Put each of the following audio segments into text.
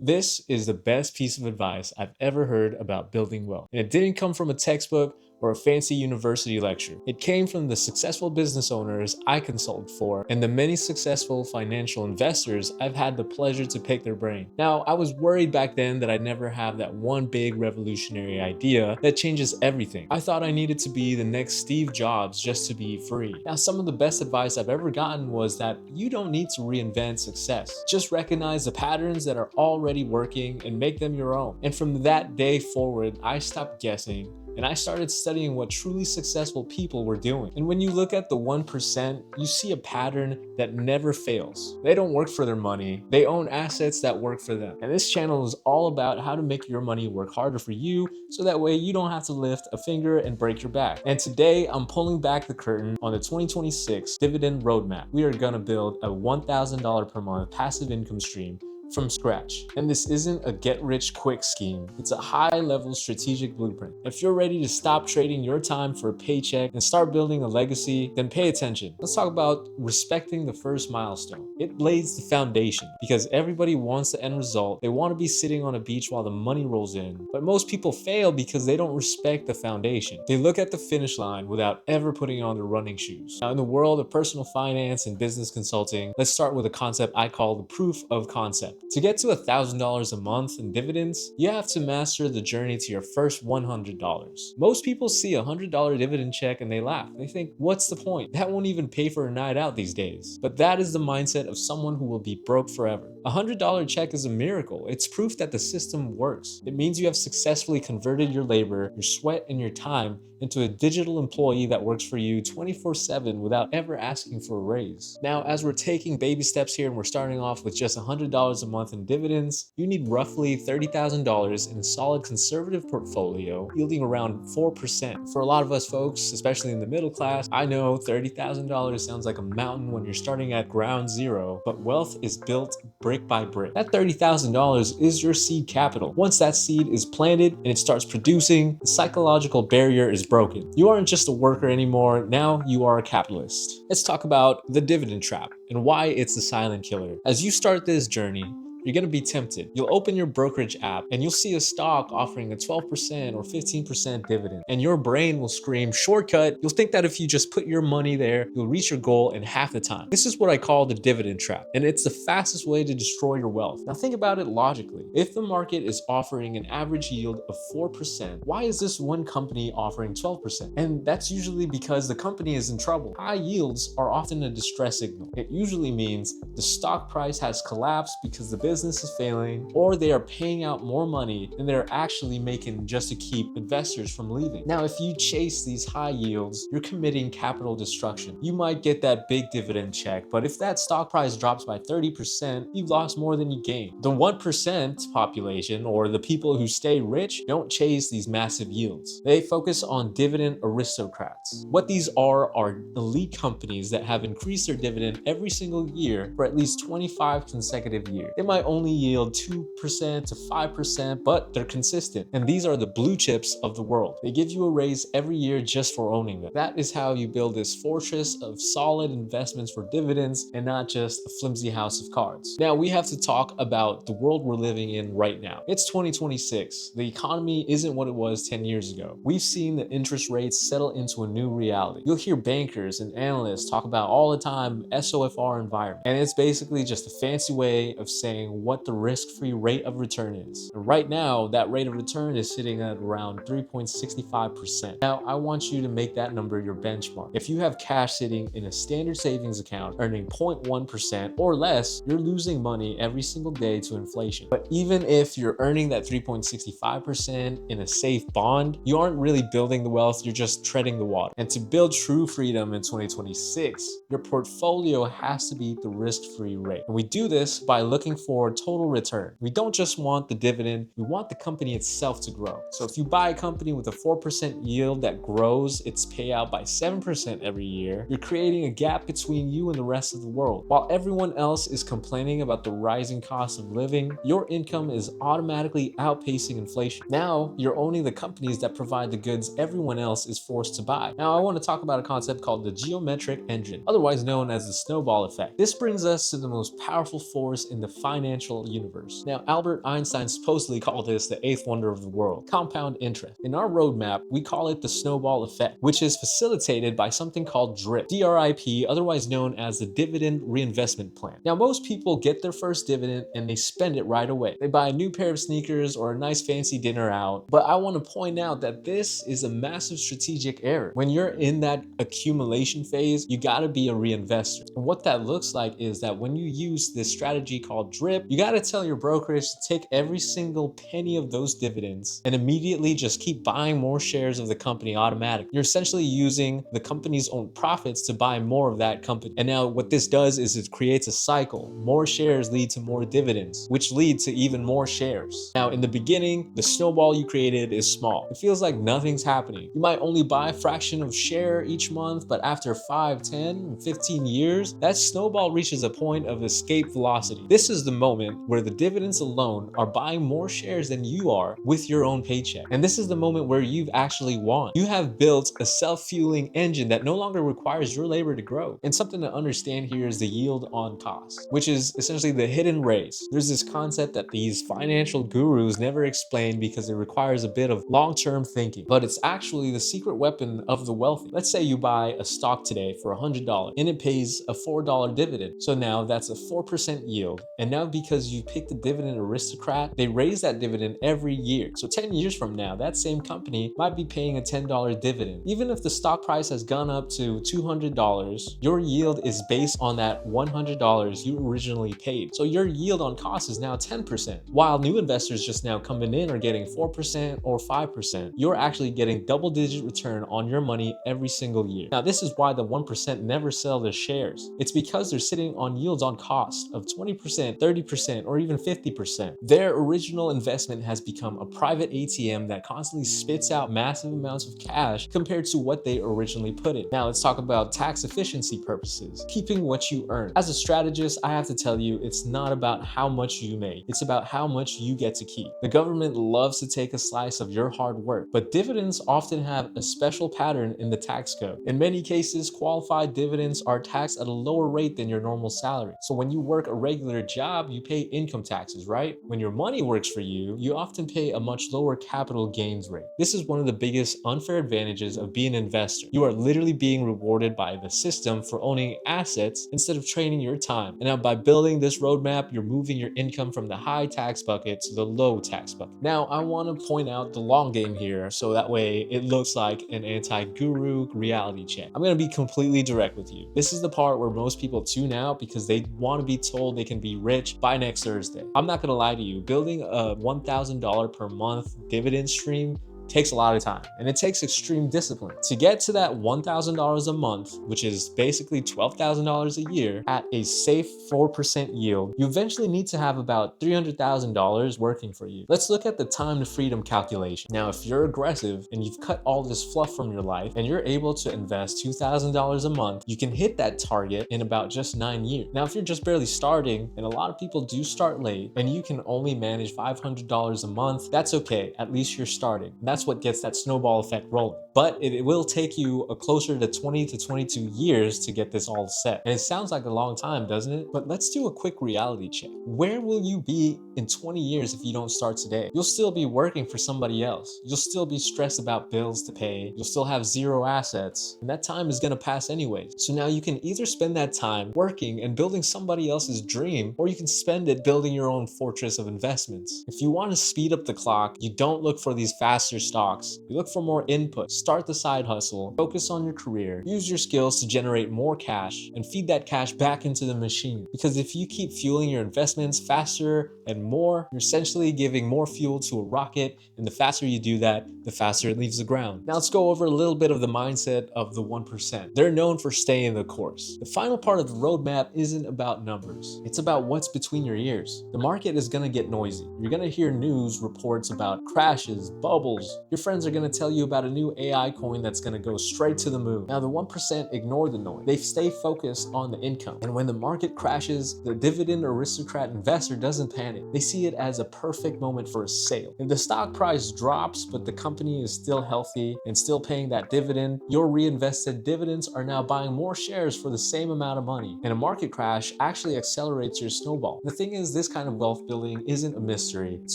This is the best piece of advice I've ever heard about building wealth. And it didn't come from a textbook or a fancy university lecture. It came from the successful business owners I consult for and the many successful financial investors I've had the pleasure to pick their brain. Now, I was worried back then that I'd never have that one big revolutionary idea that changes everything. I thought I needed to be the next Steve Jobs just to be free. Now, some of the best advice I've ever gotten was that you don't need to reinvent success. Just recognize the patterns that are already working and make them your own. And from that day forward, I stopped guessing and I started studying what truly successful people were doing. And when you look at the 1%, you see a pattern that never fails. They don't work for their money, they own assets that work for them. And this channel is all about how to make your money work harder for you so that way you don't have to lift a finger and break your back. And today, I'm pulling back the curtain on the 2026 dividend roadmap. We are gonna build a $1,000 per month passive income stream from scratch. And this isn't a get-rich-quick scheme. It's a high-level strategic blueprint. If you're ready to stop trading your time for a paycheck and start building a legacy, then pay attention. Let's talk about respecting the first milestone. It lays the foundation because everybody wants the end result. They want to be sitting on a beach while the money rolls in. But most people fail because they don't respect the foundation. They look at the finish line without ever putting on their running shoes. Now, in the world of personal finance and business consulting, let's start with a concept I call the proof of concept. To get to $1,000 a month in dividends, you have to master the journey to your first $100. Most people see a $100 dividend check and they laugh. They think, what's the point? That won't even pay for a night out these days. But that is the mindset of someone who will be broke forever. A $100 check is a miracle. It's proof that the system works. It means you have successfully converted your labor, your sweat, and your time into a digital employee that works for you 24/7 without ever asking for a raise. Now, as we're taking baby steps here and we're starting off with just $100 a month in dividends, you need roughly $30,000 in a solid conservative portfolio yielding around 4%. For a lot of us folks, especially in the middle class, I know $30,000 sounds like a mountain when you're starting at ground zero, but wealth is built brick by brick. That $30,000 is your seed capital. Once that seed is planted and it starts producing, the psychological barrier is broken. You aren't just a worker anymore, now you are a capitalist. Let's talk about the dividend trap and why it's the silent killer. As you start this journey, you're gonna be tempted. You'll open your brokerage app and you'll see a stock offering a 12% or 15% dividend. And your brain will scream, shortcut. You'll think that if you just put your money there, you'll reach your goal in half the time. This is what I call the dividend trap. And it's the fastest way to destroy your wealth. Now think about it logically. If the market is offering an average yield of 4%, why is this one company offering 12%? And that's usually because the company is in trouble. High yields are often a distress signal. It usually means the stock price has collapsed because the business is failing, or they are paying out more money than they're actually making just to keep investors from leaving. Now, if you chase these high yields, you're committing capital destruction. You might get that big dividend check, but if that stock price drops by 30%, you've lost more than you gained. The 1% population, or the people who stay rich, don't chase these massive yields. They focus on dividend aristocrats. What these are elite companies that have increased their dividend every single year for at least 25 consecutive years. They might only yield 2% to 5%, but they're consistent. And these are the blue chips of the world. They give you a raise every year just for owning them. That is how you build this fortress of solid investments for dividends and not just a flimsy house of cards. Now, we have to talk about the world we're living in right now. It's 2026. The economy isn't what it was 10 years ago. We've seen the interest rates settle into a new reality. You'll hear bankers and analysts talk about all the time SOFR environment. And it's basically just a fancy way of saying what the risk-free rate of return is. And right now, that rate of return is sitting at around 3.65%. Now, I want you to make that number your benchmark. If you have cash sitting in a standard savings account earning 0.1% or less, you're losing money every single day to inflation. But even if you're earning that 3.65% in a safe bond, you aren't really building the wealth, you're just treading the water. And to build true freedom in 2026, your portfolio has to beat the risk-free rate. And we do this by looking for total return. We don't just want the dividend, we want the company itself to grow. So if you buy a company with a 4% yield that grows its payout by 7% every year, you're creating a gap between you and the rest of the world. While everyone else is complaining about the rising cost of living, your income is automatically outpacing inflation. Now, you're owning the companies that provide the goods everyone else is forced to buy. Now, I want to talk about a concept called the geometric engine, otherwise known as the snowball effect. This brings us to the most powerful force in the finance financial universe. Now, Albert Einstein supposedly called this the eighth wonder of the world, compound interest. In our roadmap, we call it the snowball effect, which is facilitated by something called DRIP, D-R-I-P, otherwise known as the Dividend Reinvestment Plan. Now, most people get their first dividend and they spend it right away. They buy a new pair of sneakers or a nice fancy dinner out. But I want to point out that this is a massive strategic error. When you're in that accumulation phase, you got to be a reinvestor. And what that looks like is that when you use this strategy called DRIP, you got to tell your brokerage to take every single penny of those dividends and immediately just keep buying more shares of the company automatically. You're essentially using the company's own profits to buy more of that company. And now what this does is it creates a cycle. More shares lead to more dividends, which lead to even more shares. Now, in the beginning, the snowball you created is small. It feels like nothing's happening. You might only buy a fraction of share each month, but after 5, 10, 15 years, that snowball reaches a point of escape velocity. This is the moment where the dividends alone are buying more shares than you are with your own paycheck. And this is the moment where you've actually won. You have built a self-fueling engine that no longer requires your labor to grow. And something to understand here is the yield on cost, which is essentially the hidden raise. There's this concept that these financial gurus never explain because it requires a bit of long-term thinking, but it's actually the secret weapon of the wealthy. Let's say you buy a stock today for $100 and it pays a $4 dividend. So now that's a 4% yield. And now because you picked the dividend aristocrat, they raise that dividend every year. So 10 years from now, that same company might be paying a $10 dividend. Even if the stock price has gone up to $200, your yield is based on that $100 you originally paid. So your yield on cost is now 10%. While new investors just now coming in are getting 4% or 5%, you're actually getting double-digit return on your money every single year. Now, this is why the 1% never sell their shares. It's because they're sitting on yields on cost of 20%, 30%, or even 50%. Their original investment has become a private ATM that constantly spits out massive amounts of cash compared to what they originally put in. Now, let's talk about tax efficiency purposes, keeping what you earn. As a strategist, I have to tell you, it's not about how much you make. It's about how much you get to keep. The government loves to take a slice of your hard work, but dividends often have a special pattern in the tax code. In many cases, qualified dividends are taxed at a lower rate than your normal salary. So when you work a regular job, you pay income taxes, right? When your money works for you, you often pay a much lower capital gains rate. This is one of the biggest unfair advantages of being an investor. You are literally being rewarded by the system for owning assets instead of trading your time. And now by building this roadmap, you're moving your income from the high tax bucket to the low tax bucket. Now, I want to point out the long game here, so that way it looks like an anti-guru reality check. I'm going to be completely direct with you. This is the part where most people tune out because they want to be told they can be rich by next Thursday. I'm not going to lie to you. Building a $1,000 per month dividend stream takes a lot of time, and it takes extreme discipline. To get to that $1,000 a month, which is basically $12,000 a year at a safe 4% yield, you eventually need to have about $300,000 working for you. Let's look at the time to freedom calculation. Now, if you're aggressive and you've cut all this fluff from your life and you're able to invest $2,000 a month, you can hit that target in about just 9 years. Now, if you're just barely starting, and a lot of people do start late, and you can only manage $500 a month, that's okay. At least you're starting. That's what gets that snowball effect rolling. But it will take you a closer to 20 to 22 years to get this all set. And it sounds like a long time, doesn't it? But let's do a quick reality check. Where will you be in 20 years if you don't start today? You'll still be working for somebody else. You'll still be stressed about bills to pay. You'll still have zero assets. And that time is gonna pass anyways. So now you can either spend that time working and building somebody else's dream, or you can spend it building your own fortress of investments. If you want to speed up the clock, you don't look for these faster stocks. You look for more input. Start the side hustle, focus on your career, use your skills to generate more cash, and feed that cash back into the machine. Because if you keep fueling your investments faster and more, you're essentially giving more fuel to a rocket, and the faster you do that, the faster it leaves the ground. Now let's go over a little bit of the mindset of the 1%. They're known for staying the course. The final part of the roadmap isn't about numbers. It's about what's between your ears. The market is gonna get noisy. You're gonna hear news reports about crashes, bubbles, news. Your friends are going to tell you about a new AI coin that's going to go straight to the moon. Now, the 1% ignore the noise. They stay focused on the income. And when the market crashes, the dividend aristocrat investor doesn't panic. They see it as a perfect moment for a sale. If the stock price drops, but the company is still healthy and still paying that dividend, your reinvested dividends are now buying more shares for the same amount of money. And a market crash actually accelerates your snowball. The thing is, this kind of wealth building isn't a mystery. It's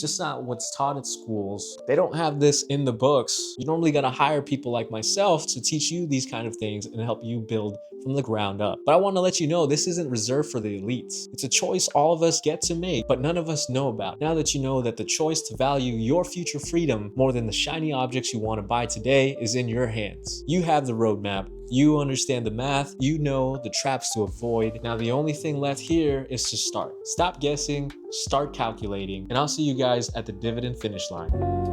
just not what's taught at schools. They don't have this in the books. You normally gotta hire people like myself to teach you these kind of things and help you build from the ground up. But I want to let you know this isn't reserved for the elites. It's a choice all of us get to make, but none of us know about. Now that you know that the choice to value your future freedom more than the shiny objects you want to buy today is in your hands. You have the roadmap. You understand the math. You know the traps to avoid. Now the only thing left here is to start. Stop guessing, start calculating, and I'll see you guys at the dividend finish line.